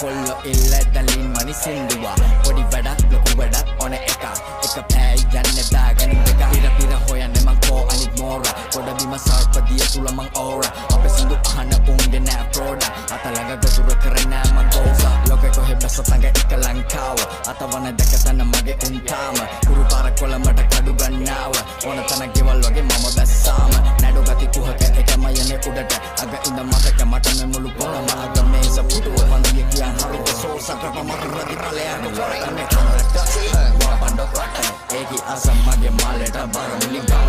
කොල්ලො ඉල්ල දලින් මනි සින්දුවා පොඩි වැඩක් ලොකු වැඩක් ඕන එක පෑයි යන්න දාගෙන දෙක පිර හොයන්න මං කෝ අනිත් මෝර ගොඩ බිම සර්පදිය තුල මං ඕර අපේ සින්දු අහන්න පුංගේ නෑ ප්‍රෝඩ අතලඟ ගොදුර කරන්නේ නෑ මං ගෝසා ලෝකෙ කොහෙ බැසතඟ එක ලංකාව අතවන දෙක තන මගේ උන්තාම කුරු පාර කොළඹට කඩු ගන්නාව ඕන තන ගෙවල් වගේ මම බැස්සාම නඩු ගති කුහක එකම යන්නේ උඩට අග ඉඳ මතක මට මේ මුළු පොළම අග මේස පුටුව වන්දිය කියන් හරිත සෝසට පමරදි ඵලයන් කරන්නේ කනට වබන්ඩ කොට ඒකි අසම් මගේ මාලට බර මුලින් ගම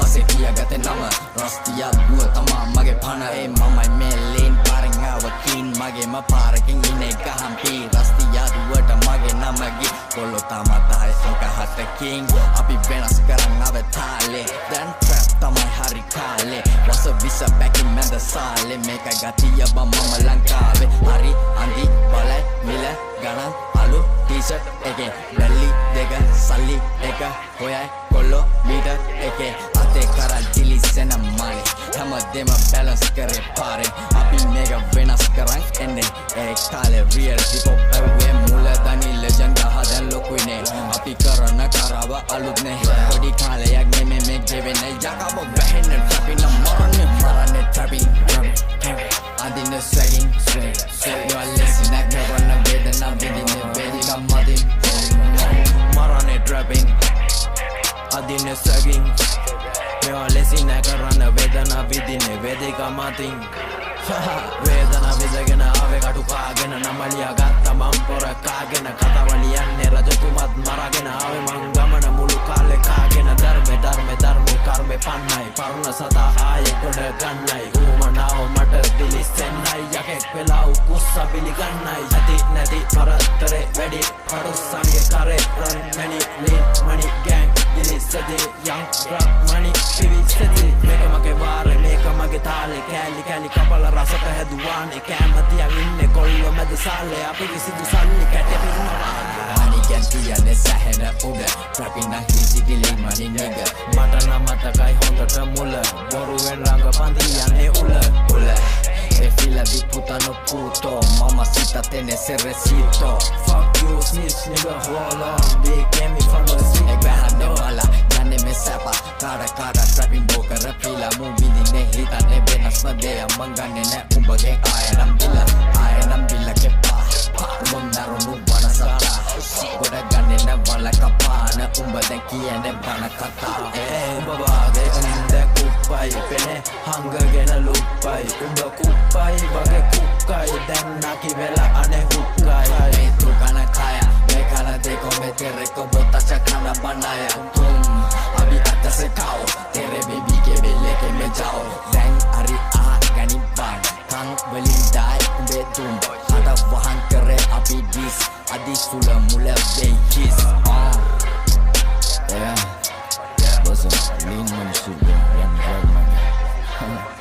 අසේ කියාගත්තේ නම රස්තියක් දුව තමා මගේ පණ ඒ මමයි මේ ලේන් පාරෙන් ආවකින් මගේම පාරකින් ඉන්නේ ගහම්පි රස්තියක් දුවට මගේ නමගේ කොල්ලෝ තමතයි අංක හතකින් අපි වෙනස් කරන් ආවේ තාලේ දැන් ට්‍රැප් තමයි හරි කාලේ වස විස බැකින් මැද සාලේ මේක ගතිය බම් මම ලංකාවේ හරි අඳි බලයි මිල ගණන් අලු ටීෂර්ට් එකේ බැලි දෙක සල්ලි එක හොයයි කොල්ලෝ මීටර් එකේ අතේ කරල් දිලිසෙන මානේ හැමදේම බැලන්ස් කරේ පාරේ අපි මේක වෙනස් කරන් එන්නේ ඒ කාලේ රියල් හිප් හොප් ඇවේ මුල දනි ලෙජන්ඩ් හදන් ලොකුනේ අපි කරන කරව අලුත් නේ පොඩි කාලයක් නෙමෙයි මේ ගෙවෙන්නේ යකම වැහෙන්න ට්‍රැපින් මරන්නේ ට්‍රැපින් අදින ස්වැගින් you are listening කරන වේදනා විඳින්නේ වේදිකා මදින් මරන්නේ ට්‍රැපින් අදින ස්වැගින් you are listening කරන වේදනා විඳින්නේ වේදිකා මදින් වේදනා විඳගෙන ආවේ කටු කාගෙන නමලියා ගත්ත මම් පොර කාගෙන කතාවලියන්නේ රජතුමත් මරගෙන ආවේ මං ගමන මුළු කාලේ කාගෙන ධර්මේ කර්මේ පන්නයි පරුණ සදා ආයේ කොට ගන්නයි උමනාව මට දිලිසෙන්නයි යකෙක් වෙලා උකුස්ස බිලි ගන්නයි ඇති නැති පරතරේ වැඩි කඩුස්සන්ගේ කරේ රන් මැනි ලීන් මනි ගෑන් දිලිසෙදී යම් රක් මනි පිවිසෙදී මේක මගේ වාරේ මේක මගේ තාලේ කෑලි කපල රසට හැදුවානේ කැමතියන් ඉන්නේ කොල්ලෝ මැද සාලේ අපි කිසිදු සල්ලි කැට පිරුණා මනි කියන්නේ සැහෙන උඩ ට්‍රැපින් හිසිකිලි මනි නග මට නම් මතකයි හොඳට මුල බොරුවෙන් රංගපන්ති යන්නේ උල e fila di puttano puto mamacita te necesito fuck you snitch nigga hold on big game me from the street e behande mala janne me sapa cara trapping boker fila movie ne hita ne benas made amangane ne umbage ayanam bila ke pa mondaro nu bana sata goda ganne ne wala kapana umbade kiyane bana kata ubawage ande kuppai pene hangagena luppai umba kuppai wage kukkai den naki vela ane hukkai tu kana kaya me kana de cometere como tacha kana banaya tum abhi atta se kao tere baby ke belle ke me jao den ari a gani ban kang belin dai umbe tum ada wahan kare api dis adi sula mula be kiss yeah was a mean man should be young man